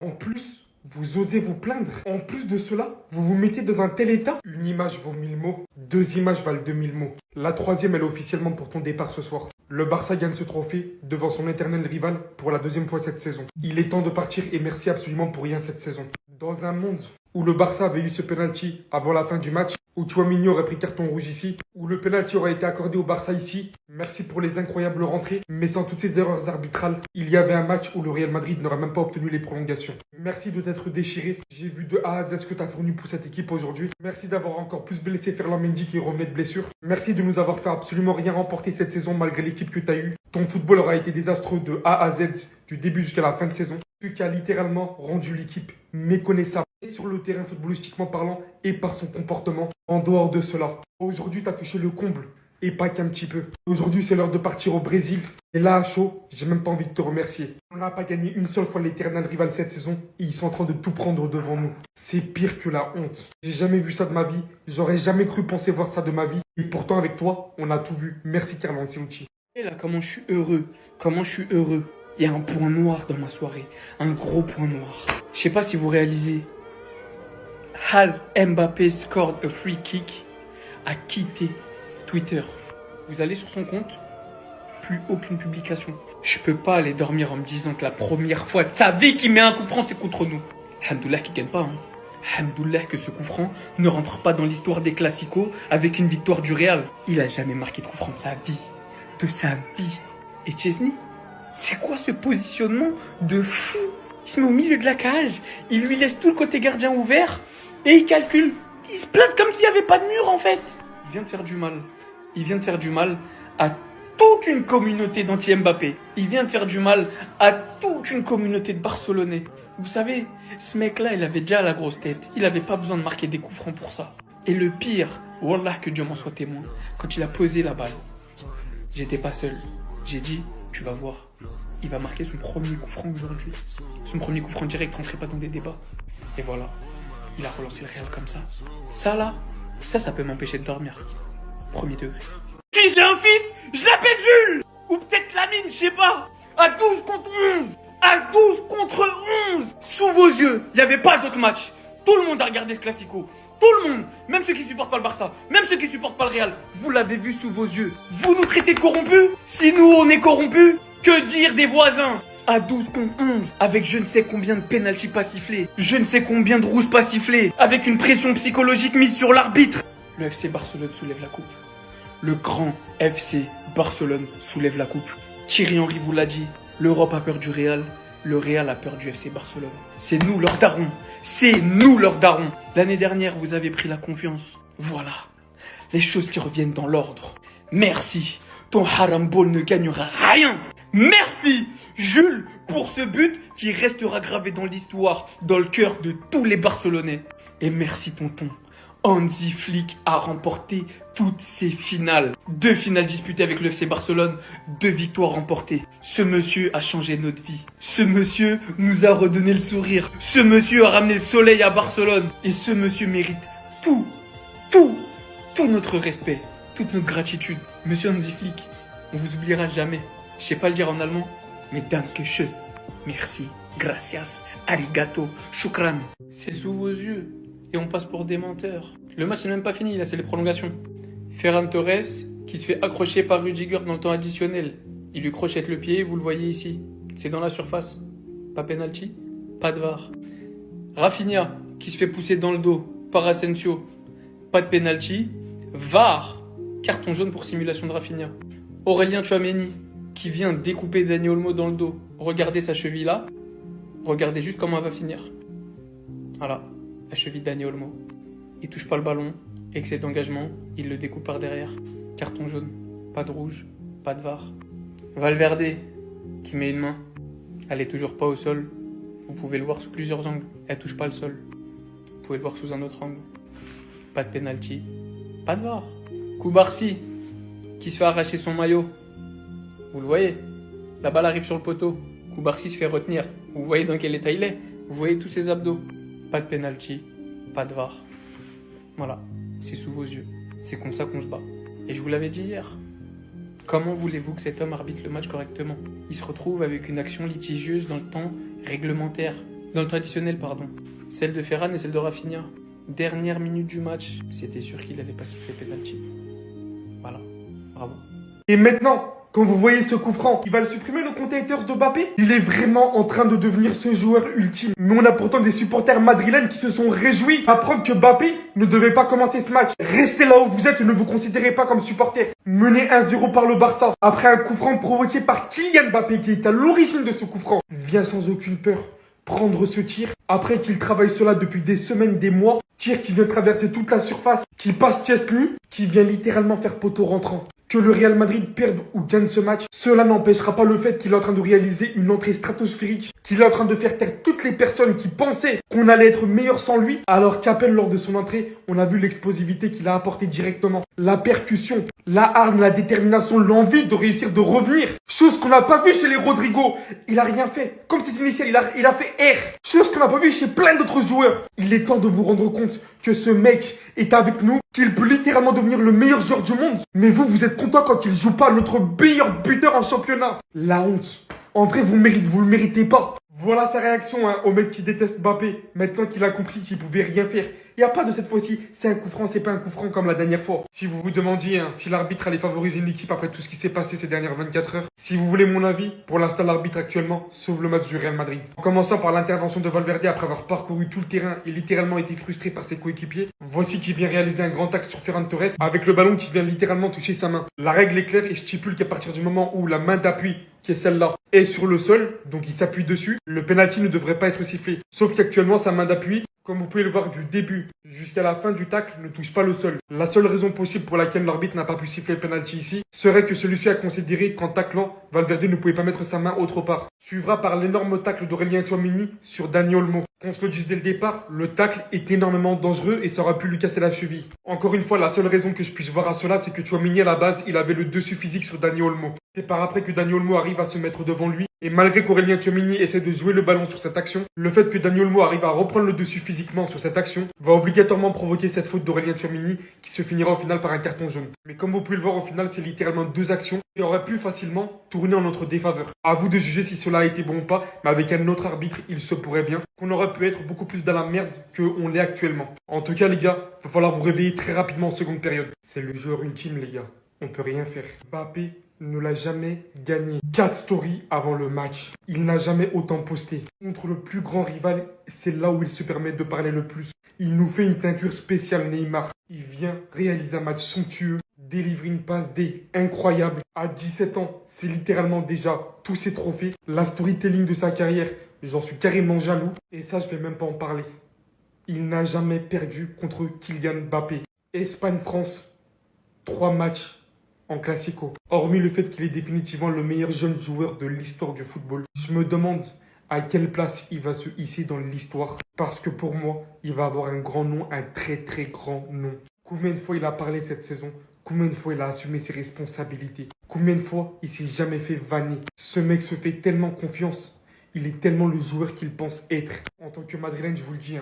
En plus, vous osez vous plaindre. En plus de cela, vous vous mettez dans un tel état. Une image vaut 1000 mots. 2 images valent 2000 mots. La troisième, elle est officiellement pour ton départ ce soir. Le Barça gagne ce trophée devant son éternel rival pour la deuxième fois cette saison. Il est temps de partir et merci absolument pour rien cette saison. Dans un monde où le Barça avait eu ce penalty avant la fin du match, où Tchouaméni aurait pris carton rouge ici, où le penalty aurait été accordé au Barça ici, merci pour les incroyables rentrées, mais sans toutes ces erreurs arbitrales, il y avait un match où le Real Madrid n'aurait même pas obtenu les prolongations. Merci de t'être déchiré, j'ai vu de A à Z ce que tu as fourni pour cette équipe aujourd'hui. Merci d'avoir encore plus blessé Ferland Mendy qui revenait de blessure. Merci de nous avoir fait absolument rien remporter cette saison malgré l'équipe que tu as eue. Ton football aura été désastreux de A à Z, du début jusqu'à la fin de saison. Ce qui a littéralement rendu l'équipe méconnaissable sur le terrain footballistiquement parlant et par son comportement. En dehors de cela, aujourd'hui tu as touché le comble et pas qu'un petit peu. Aujourd'hui c'est l'heure de partir au Brésil. Et là à chaud, j'ai même pas envie de te remercier. On n'a pas gagné une seule fois l'éternel rival cette saison et ils sont en train de tout prendre devant nous. C'est pire que la honte. J'ai jamais vu ça de ma vie. J'aurais jamais cru penser voir ça de ma vie. Et pourtant avec toi, on a tout vu. Merci Carlo Ancelotti. Et là, comment je suis heureux. Comment je suis heureux. Il y a un point noir dans ma soirée. Un gros point noir. Je sais pas si vous réalisez. Has Mbappé scored a free kick a quitté Twitter. Vous allez sur son compte, plus aucune publication. Je peux pas aller dormir en me disant que la première fois de sa vie qu'il met un coup franc, c'est contre nous. Alhamdoulilah qu'il gagne pas. Hein. Alhamdoulilah que ce coup franc ne rentre pas dans l'histoire des classicos avec une victoire du Real. Il a jamais marqué de coup franc de sa vie. De sa vie. Et Chesney, c'est quoi ce positionnement de fou? Il se met au milieu de la cage, il lui laisse tout le côté gardien ouvert et il calcule. Il se place comme s'il n'y avait pas de mur en fait. Il vient de faire du mal. Il vient de faire du mal à toute une communauté d'anti-Mbappé. Il vient de faire du mal à toute une communauté de Barcelonais. Vous savez, ce mec-là, il avait déjà la grosse tête. Il n'avait pas besoin de marquer des coups francs pour ça. Et le pire, Wallah que Dieu m'en soit témoin, quand il a posé la balle, j'étais pas seul. J'ai dit, tu vas voir, il va marquer son premier coup franc aujourd'hui. Son premier coup franc direct, rentrait pas dans des débats. Et voilà, il a relancé le Real comme ça. Ça là, ça peut m'empêcher de dormir. Premier degré. Si j'ai un fils, je l'appelle Jules. Ou peut-être Lamine, je sais pas. À 12 contre 11. À 12 contre 11. Sous vos yeux, il n'y avait pas d'autre match. Tout le monde a regardé ce classico. Tout le monde, même ceux qui supportent pas le Barça, même ceux qui supportent pas le Real, vous l'avez vu sous vos yeux. Vous nous traitez de corrompus? Si nous on est corrompus, que dire des voisins? À 12 contre 11, avec je ne sais combien de pénaltys pas sifflés, je ne sais combien de rouges pas sifflés, avec une pression psychologique mise sur l'arbitre. Le FC Barcelone soulève la coupe. Le grand FC Barcelone soulève la coupe. Thierry Henry vous l'a dit, l'Europe a peur du Real. Le Real a peur du FC Barcelone. C'est nous leurs darons. C'est nous leurs darons. L'année dernière, vous avez pris la confiance. Voilà. Les choses qui reviennent dans l'ordre. Merci. Ton haram ball ne gagnera rien. Merci, Jules, pour ce but qui restera gravé dans l'histoire, dans le cœur de tous les Barcelonais. Et merci, tonton. Hansi Flick a remporté toutes ses finales. 2 finales disputées avec le FC Barcelone, 2 victoires remportées. Ce monsieur a changé notre vie. Ce monsieur nous a redonné le sourire. Ce monsieur a ramené le soleil à Barcelone. Et ce monsieur mérite tout notre respect, toute notre gratitude. Monsieur Hansi Flick, on vous oubliera jamais. Je sais pas le dire en allemand, mais danke schön. Merci, gracias, arigato, shukran. C'est sous vos yeux. Et on passe pour des menteurs. Le match n'est même pas fini, là c'est les prolongations. Ferran Torres qui se fait accrocher par Rudiger dans le temps additionnel. Il lui crochette le pied, vous le voyez ici. C'est dans la surface. Pas penalty, pas de VAR. Rafinha qui se fait pousser dans le dos par Asensio. Pas de penalty, VAR. Carton jaune pour simulation de Rafinha. Aurélien Tchouaméni qui vient découper Dani Olmo dans le dos. Regardez sa cheville là. Regardez juste comment elle va finir. Voilà. La cheville de Dani Olmo. Il touche pas le ballon, excès d'engagement, il le découpe par derrière. Carton jaune, pas de rouge, pas de VAR. Valverde, qui met une main, elle est toujours pas au sol. Vous pouvez le voir sous plusieurs angles, elle touche pas le sol. Vous pouvez le voir sous un autre angle. Pas de penalty, pas de VAR. Koubarsi, qui se fait arracher son maillot. Vous le voyez, la balle arrive sur le poteau. Koubarsi se fait retenir. Vous voyez dans quel état il est. Vous voyez tous ses abdos. Pas de penalty, pas de VAR. Voilà, c'est sous vos yeux. C'est comme ça qu'on se bat. Et je vous l'avais dit hier. Comment voulez-vous que cet homme arbitre le match correctement? Il se retrouve avec une action litigieuse dans le temps réglementaire. Dans le traditionnel, pardon. Celle de Ferran et celle de Rafinha. Dernière minute du match, c'était sûr qu'il n'allait pas siffler penalty. Voilà, bravo. Et maintenant, quand vous voyez ce coup franc, il va le supprimer le compte haters de Mbappé. Il est vraiment en train de devenir ce joueur ultime. Mais on a pourtant des supporters madrilènes qui se sont réjouis d'apprendre que Mbappé ne devait pas commencer ce match. Restez là où vous êtes et ne vous considérez pas comme supporter. Mené 1-0 par le Barça, après un coup franc provoqué par Kylian Mbappé qui est à l'origine de ce coup franc, vient sans aucune peur prendre ce tir, après qu'il travaille cela depuis des semaines, des mois, tir qui vient traverser toute la surface, qui passe Chesney, qui vient littéralement faire poteau rentrant. Que le Real Madrid perde ou gagne ce match, cela n'empêchera pas le fait qu'il est en train de réaliser une entrée stratosphérique, qu'il est en train de faire taire toutes les personnes qui pensaient qu'on allait être meilleur sans lui, alors qu'à peine lors de son entrée, on a vu l'explosivité qu'il a apportée directement, la percussion, la hargne, la détermination, l'envie de réussir, de revenir, chose qu'on n'a pas vu chez les Rodrigo. Il a rien fait, comme ses initiales, il a fait R, chose qu'on n'a pas vu chez plein d'autres joueurs. Il est temps de vous rendre compte que ce mec est avec nous, qu'il peut littéralement devenir le meilleur joueur du monde. Mais vous êtes content quand il joue pas notre meilleur buteur en championnat. La honte. En vrai, vous le méritez pas. Voilà sa réaction au mec qui déteste Mbappé, maintenant qu'il a compris qu'il pouvait rien faire. Il n'y a pas de cette fois-ci, c'est un coup franc, c'est pas un coup franc comme la dernière fois. Si vous vous demandiez si l'arbitre allait favoriser une équipe après tout ce qui s'est passé ces dernières 24 heures, si vous voulez mon avis, pour l'instant l'arbitre actuellement sauve le match du Real Madrid. En commençant par l'intervention de Valverde après avoir parcouru tout le terrain et littéralement été frustré par ses coéquipiers, voici qui vient réaliser un grand acte sur Ferran Torres avec le ballon qui vient littéralement toucher sa main. La règle est claire et stipule qu'à partir du moment où la main d'appui, qui est celle-là, est sur le sol, donc il s'appuie dessus, le penalty ne devrait pas être sifflé. Sauf qu'actuellement sa main d'appui, comme vous pouvez le voir du début jusqu'à la fin du tacle, ne touche pas le sol. La seule raison possible pour laquelle l'arbitre n'a pas pu siffler le penalty ici serait que celui-ci a considéré qu'en taclant, Valverde ne pouvait pas mettre sa main autre part. Suivra par l'énorme tacle d'Aurélien Tchouaméni sur Dani Olmo. Qu'on se le dise dès le départ, le tacle est énormément dangereux et ça aurait pu lui casser la cheville. Encore une fois, la seule raison que je puisse voir à cela, c'est que Tchouaméni à la base, il avait le dessus physique sur Dani Olmo. C'est par après que Dani Olmo arrive à se mettre devant lui. Et malgré qu'Aurélien Tchouaméni essaie de jouer le ballon sur cette action, le fait que Dani Olmo arrive à reprendre le dessus physiquement sur cette action va obligatoirement provoquer cette faute d'Aurélien Tchouaméni qui se finira au final par un carton jaune. Mais comme vous pouvez le voir au final, c'est littéralement deux actions qui auraient pu facilement tourner en notre défaveur. À vous de juger si cela a été bon ou pas, mais avec un autre arbitre, il se pourrait bien qu'on aurait pu être beaucoup plus dans la merde qu'on l'est actuellement. En tout cas les gars, il va falloir vous réveiller très rapidement en seconde période. C'est le joueur ultime les gars, on peut rien faire. Mbappé ne l'a jamais gagné. 4 stories avant le match. Il n'a jamais autant posté. Contre le plus grand rival, c'est là où il se permet de parler le plus. Il nous fait une teinture spéciale Neymar. Il vient réaliser un match somptueux, délivrer une passe D incroyable. À 17 ans, c'est littéralement déjà tous ses trophées. La storytelling de sa carrière, j'en suis carrément jaloux. Et ça, je vais même pas en parler. Il n'a jamais perdu contre Kylian Mbappé. Espagne-France, 3 matchs en classico. Hormis le fait qu'il est définitivement le meilleur jeune joueur de l'histoire du football, je me demande à quelle place il va se hisser dans l'histoire. Parce que pour moi, il va avoir un grand nom, un très très grand nom. Combien de fois il a parlé cette saison? Combien de fois il a assumé ses responsabilités? Combien de fois il s'est jamais fait vanner? Ce mec se fait tellement confiance. Il est tellement le joueur qu'il pense être. En tant que Madrilène, je vous le dis,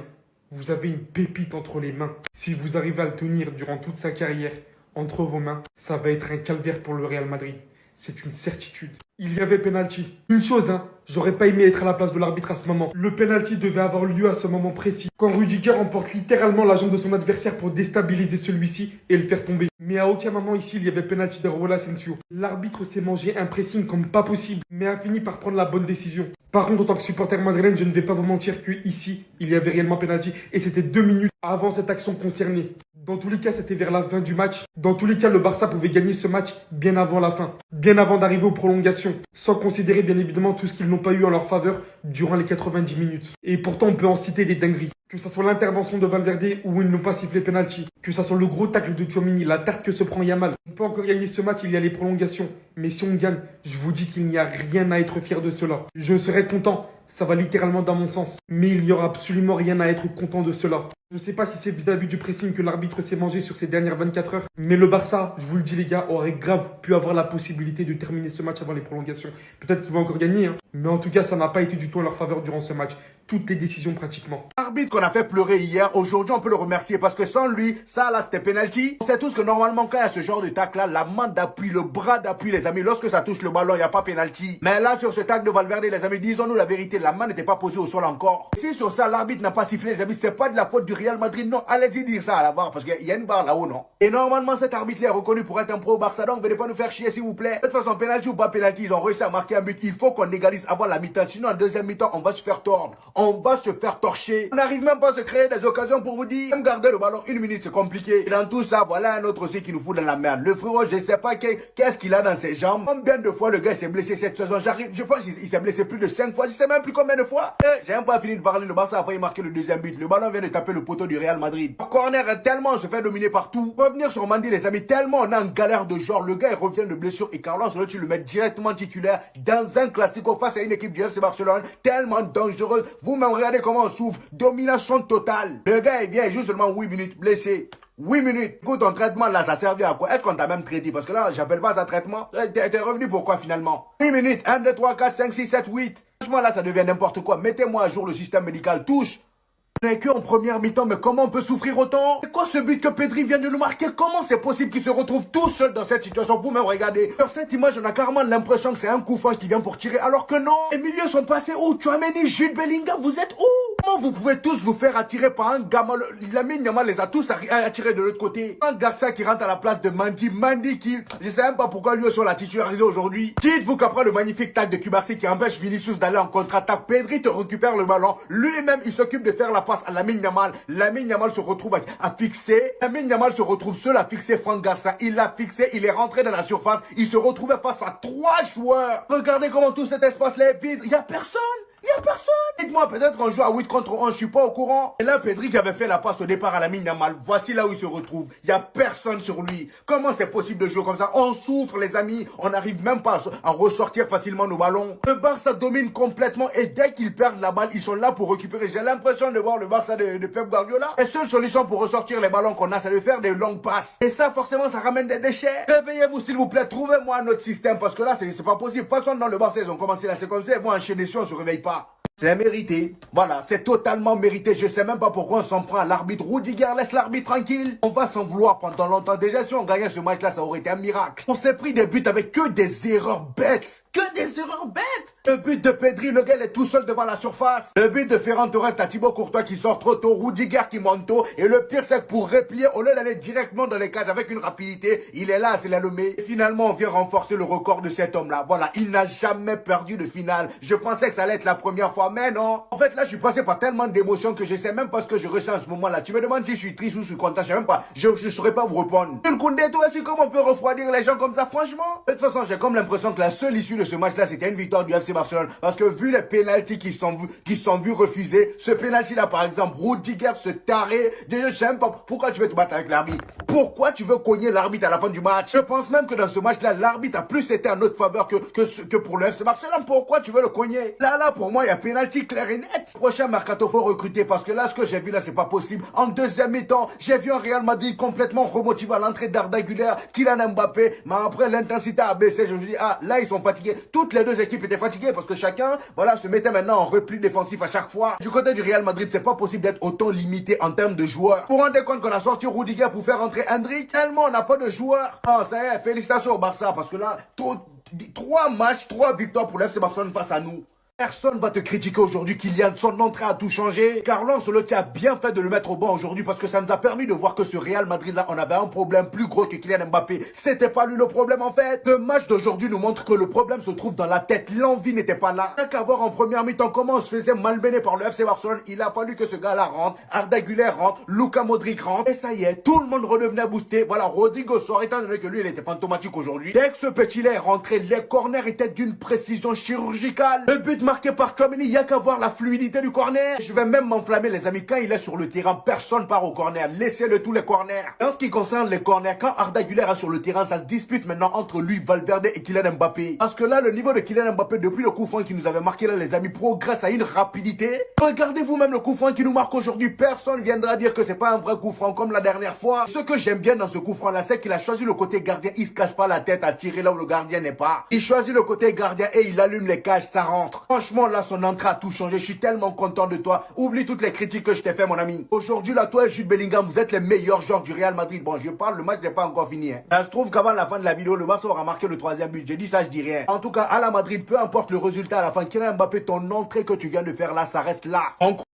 vous avez une pépite entre les mains. Si vous arrivez à le tenir durant toute sa carrière, entre vos mains, ça va être un calvaire pour le Real Madrid. C'est une certitude. Il y avait penalty. Une chose, j'aurais pas aimé être à la place de l'arbitre à ce moment. Le penalty devait avoir lieu à ce moment précis. Quand Rudiger emporte littéralement la jambe de son adversaire pour déstabiliser celui-ci et le faire tomber. Mais à aucun moment ici, il y avait penalty de Raúl Asensio. L'arbitre s'est mangé un pressing comme pas possible, mais a fini par prendre la bonne décision. Par contre, en tant que supporter madrilène, je ne vais pas vous mentir que ici, il y avait réellement penalty et c'était 2 minutes avant cette action concernée. Dans tous les cas, c'était vers la fin du match. Dans tous les cas, le Barça pouvait gagner ce match bien avant la fin. Bien avant d'arriver aux prolongations. Sans considérer bien évidemment tout ce qu'ils n'ont pas eu en leur faveur durant les 90 minutes. Et pourtant, on peut en citer des dingueries. Que ce soit l'intervention de Valverde où ils n'ont pas sifflé penalty. Que ce soit le gros tacle de Tchouaméni, la tarte que se prend Yamal. On peut encore gagner ce match, il y a les prolongations. Mais si on gagne, je vous dis qu'il n'y a rien à être fier de cela. Je serai content. Ça va littéralement dans mon sens. Mais il n'y aura absolument rien à être content de cela. Je ne sais pas si c'est vis-à-vis du pressing que l'arbitre s'est mangé sur ces dernières 24 heures. Mais le Barça, je vous le dis les gars, aurait grave pu avoir la possibilité de terminer ce match avant les prolongations. Peut-être qu'ils vont encore gagner. Mais en tout cas, ça n'a pas été du tout en leur faveur durant ce match. Toutes les décisions pratiquement. Arbitre qu'on a fait pleurer hier, aujourd'hui on peut le remercier parce que sans lui, ça là c'était penalty. On sait tous que normalement quand il y a ce genre de tacle là, la main d'appui, le bras d'appui les amis, lorsque ça touche le ballon, il n'y a pas penalty. Mais là sur ce tacle de Valverde les amis, disons-nous la vérité, la main n'était pas posée au sol encore. Si sur ça l'arbitre n'a pas sifflé les amis, c'est pas de la faute du Real Madrid, non, allez-y dire ça à la barre parce qu'il y a une barre là-haut, non. Et normalement cet arbitre là est reconnu pour être un pro au Barça, donc venez pas nous faire chier s'il vous plaît. De toute façon, penalty ou pas penalty, ils ont réussi à marquer un but, il faut qu'on égalise avant la mi-temps, sinon en deuxième mi-temps on va se faire tordre, on va se faire torcher. On n'arrive même pas à se créer des occasions pour vous dire, même garder le ballon une minute c'est compliqué. Et dans tout ça, voilà un autre aussi qui nous fout dans la merde. Le frérot, je sais pas qu'est-ce qu'il a dans ses jambes. Combien de fois le gars s'est blessé cette saison? Je pense qu'il s'est blessé plus de 5 fois, je sais même plus combien de fois. J'ai même pas fini de parler, le Barça a failli marquer le deuxième but. Le ballon vient de taper le poteau du Real Madrid. Au corner, tellement on se fait dominer partout. Revenir sur Mendy les amis, tellement on est en galère de genre. Le gars il revient de blessure et Carlos tu le mets directement titulaire dans un classico face à une équipe du FC Barcelone tellement dangereuse. Vous-même regardez comment on souffre. Domination totale. Le gars il vient juste seulement 8 minutes blessé. 8 minutes. Écoute, ton traitement là, ça servait à quoi? Est-ce qu'on t'a même traité? Parce que là, j'appelle pas ça traitement. T'es revenu pourquoi finalement? 8 minutes. 1, 2, 3, 4, 5, 6, 7, 8. Franchement là, ça devient n'importe quoi. Mettez-moi à jour le système médical. Tous. On n'est que en première mi-temps, mais comment on peut souffrir autant? C'est quoi ce but que Pedri vient de nous marquer? Comment c'est possible qu'il se retrouve tout seul dans cette situation? Vous-même regardez. Sur cette image, on a carrément l'impression que c'est un coup franc qui vient pour tirer, alors que non. Les milieux sont passés où? Tchouaméni, Jude Bellingham, vous êtes où? Comment vous pouvez tous vous faire attirer par un gamin? Lamine Yamal les a tous attirés de l'autre côté. Un Garcia qui rentre à la place de Mendy. Mendy qui, je sais même pas pourquoi lui aussi l'a titularisé aujourd'hui. Dites-vous qu'après le magnifique tac de Cubarsí qui empêche Vinicius d'aller en contre-attaque, Pedri te récupère le ballon. Lui-même, il s'occupe de faire la passe à Lamine Yamal. Lamine Yamal se retrouve à fixer. Lamine Yamal se retrouve seul à fixer Franck Garcia. Il l'a fixé, il est rentré dans la surface. Il se retrouvait face à 3 joueurs. Regardez comment tout cet espace-là est vide. Il y a personne. Il n'y a personne. Dites-moi, peut-être qu'on joue à 8 contre 11, je suis pas au courant. Et là, Pedri qui avait fait la passe au départ à Lamine Yamal, voici là où il se retrouve. Il n'y a personne sur lui. Comment c'est possible de jouer comme ça? On souffre, les amis. On n'arrive même pas à ressortir facilement nos ballons. Le Barça domine complètement et dès qu'ils perdent la balle, ils sont là pour récupérer. J'ai l'impression de voir le Barça de Pep Guardiola. La seule solution pour ressortir les ballons qu'on a, c'est de faire des longues passes. Et ça, forcément, ça ramène des déchets. Réveillez-vous, s'il vous plaît. Trouvez-moi un autre système parce que là, c'est pas possible. De toute façon, dans le Barça, ils ont commencé là. C'est comme ça, ils vont enchaîner si on se réveille pas. C'est mérité. Voilà, c'est totalement mérité. Je sais même pas pourquoi on s'en prend à l'arbitre. Rudiger, laisse l'arbitre tranquille. On va s'en vouloir pendant longtemps. Déjà, si on gagnait ce match-là, ça aurait été un miracle. On s'est pris des buts avec que des erreurs bêtes. Que des erreurs bêtes. Le but de Pedri, le gars, il est tout seul devant la surface. Le but de Ferran Torres, t'as Thibaut Courtois qui sort trop tôt. Rudiger qui monte tôt. Et le pire, c'est que pour replier, au lieu d'aller directement dans les cages avec une rapidité, il est là, c'est l'allumé. Et finalement, on vient renforcer le record de cet homme-là. Voilà, il n'a jamais perdu de finale. Je pensais que ça allait être la première fois, mais non. En fait, là, je suis passé par tellement d'émotions que je sais même pas ce que je ressens à ce moment-là. Tu me demandes si je suis triste ou je suis content, je sais même pas. Je saurais pas vous répondre. Le Koundé, toi aussi, comment on peut refroidir les gens comme ça, franchement? De toute façon, j'ai comme l'impression que la seule issue de ce match-là, c'était une victoire du FC Barcelone. Parce que vu les pénaltys qui sont vus refuser, ce pénalty-là, par exemple, Rudiger se taré. Déjà, je sais même pas pourquoi tu veux te battre avec l'arbitre. Pourquoi tu veux cogner l'arbitre à la fin du match? Je pense même que dans ce match-là, l'arbitre a plus été en notre faveur que pour le FC Barcelone. Pourquoi tu veux le cogner? Là, pour moi, il y a pénalty clair et net. Prochain mercato, faut recruter parce que là, ce que j'ai vu là, c'est pas possible. En deuxième mi-temps, j'ai vu un Real Madrid complètement remotivé à l'entrée d'Arda Güler, Kylian Mbappé. Mais après, l'intensité a baissé. Je me suis dit, ah, là, ils sont fatigués. Toutes les deux équipes étaient fatiguées parce que chacun, voilà, se mettait maintenant en repli défensif à chaque fois. Du côté du Real Madrid, c'est pas possible d'être autant limité en termes de joueurs. Vous vous rendez compte qu'on a sorti Rudiger pour faire entrer Hendrik? Tellement on n'a pas de joueurs. Ah, ça y est, félicitations au Barça parce que là, 3 matchs, 3 victoires pour l'FC Barcelone face à nous. Personne va te critiquer aujourd'hui, Kylian. Son entrée a tout changé. Carlo Ancelotti a bien fait de le mettre au banc aujourd'hui parce que ça nous a permis de voir que ce Real Madrid-là, on avait un problème plus gros que Kylian Mbappé. C'était pas lui le problème en fait. Le match d'aujourd'hui nous montre que le problème se trouve dans la tête. L'envie n'était pas là. Rien qu'à voir en première mi-temps comment on se faisait malmener par le FC Barcelone, il a fallu que ce gars-là rentre, Arda Güler rentre, Luka Modric rentre. Et ça y est, tout le monde redevenait boosté. Voilà, Rodrigo sort, étant donné que lui, il était fantomatique aujourd'hui. Dès que ce petit-là est rentré, les corners étaient d'une précision chirurgicale. Le but marqué par Tchouaméni, il n'y a qu'à voir la fluidité du corner. Je vais même m'enflammer les amis. Quand il est sur le terrain, personne part au corner. Laissez-le tous les corners. En ce qui concerne les corners, quand Arda Güler est sur le terrain, ça se dispute maintenant entre lui, Valverde et Kylian Mbappé. Parce que là, le niveau de Kylian Mbappé, depuis le coup franc qui nous avait marqué là les amis, progresse à une rapidité. Regardez vous-même le coup franc qui nous marque aujourd'hui. Personne viendra dire que c'est pas un vrai coup franc comme la dernière fois. Ce que j'aime bien dans ce coup franc là, c'est qu'il a choisi le côté gardien. Il se casse pas la tête à tirer là où le gardien n'est pas. Il choisit le côté gardien et il allume les cages, ça rentre. Franchement, là, son entrée a tout changé. Je suis tellement content de toi. Oublie toutes les critiques que je t'ai fait, mon ami. Aujourd'hui, là, toi et Jude Bellingham, vous êtes les meilleurs joueurs du Real Madrid. Bon, je parle, le match n'est pas encore fini. Hein. Ça se trouve qu'avant la fin de la vidéo, le Barça aura marqué le 3e but. J'ai dit ça, je dis rien. En tout cas, à la Madrid, peu importe le résultat à la fin, Kylian Mbappé, ton entrée que tu viens de faire là, ça reste là.